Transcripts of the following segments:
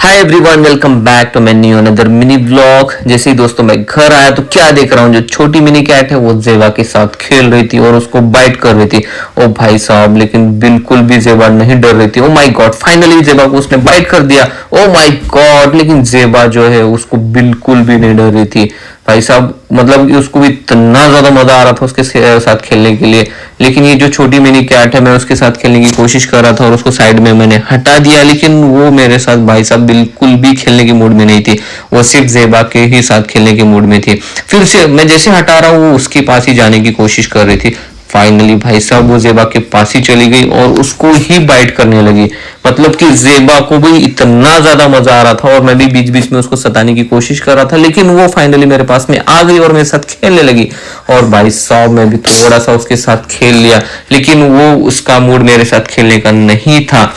Hi everyone, welcome back to my new another mini vlog. जैसे ही दोस्तों मैं घर आया तो क्या देख रहा हूँ, जो छोटी मिनी कैट है वो जेबा के साथ खेल रही थी और उसको बाइट कर रही थी। ओ भाई साहब, लेकिन बिल्कुल भी जेबा नहीं डर रही थी। ओ माय गॉड, फाइनली जेबा को उसने बाइट कर दिया। ओ माय गॉड, लेकिन जेबा जो है उसको बिल्कुल भी नहीं डर रही थी भाई साहब। मतलब कि उसको भी इतना ज्यादा मजा आ रहा था उसके साथ खेलने के लिए। लेकिन ये जो छोटी मिनी कैट है, मैं उसके साथ खेलने की कोशिश कर रहा था और उसको साइड में मैंने हटा दिया, लेकिन वो मेरे साथ भाई साहब बिल्कुल भी खेलने के मूड में नहीं थी। वो सिर्फ जेबा के ही साथ खेलने के मूड में थी। फिर से मैं जैसे हटा रहा हूँ वो उसके पास ही जाने की कोशिश कर रही थी। फाइनली भाई साहब वो जेबा के पास ही चली गई और उसको ही बाइट करने लगी। मतलब कि जेबा को भी इतना ज्यादा मजा आ रहा था और मैं भी बीच बीच में उसको सताने की कोशिश कर रहा था, लेकिन वो फाइनली मेरे पास में आ गई और मेरे साथ खेलने लगी। और भाई साहब मैं भी थोड़ा सा उसके साथ खेल लिया, लेकिन वो उसका मूड मेरे साथ खेलने का नहीं था।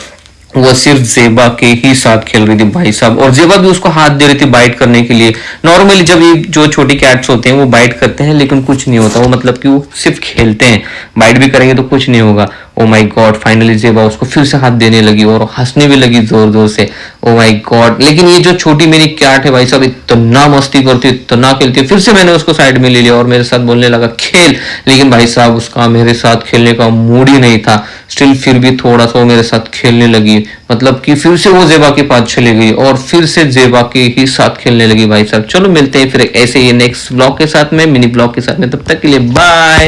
वो सिर्फ जेबा के ही साथ खेल रही थी भाई साहब, और जेबा भी उसको हाथ दे रही थी बाइट करने के लिए। नॉर्मली जब ये जो छोटी कैट्स होते हैं वो बाइट करते हैं, लेकिन कुछ नहीं होता। वो मतलब कि वो सिर्फ खेलते हैं, बाइट भी करेंगे तो कुछ नहीं होगा। ओ माय गॉड, फाइनली जेबा उसको फिर से हाथ देने लगी और हंसने भी लगी जोर जोर से। ओ माय गॉड, लेकिन ये जो छोटी मेरी कैट है भाई साहब इतना मस्ती करती है, इतना खेलती है। फिर से मैंने उसको साइड में ले लिया और मेरे साथ बोलने लगा खेल, लेकिन भाई साहब उसका मेरे साथ खेलने का मूड ही नहीं था। स्टिल फिर भी थोड़ा सा वो मेरे साथ खेलने लगी। मतलब कि फिर से वो जेबा के पास चली गई और फिर से जेबा के ही साथ खेलने लगी भाई साहब। चलो मिलते हैं फिर ऐसे ही नेक्स्ट ब्लॉग के साथ में, मिनी ब्लॉग के साथ में। तब तक के लिए बाय।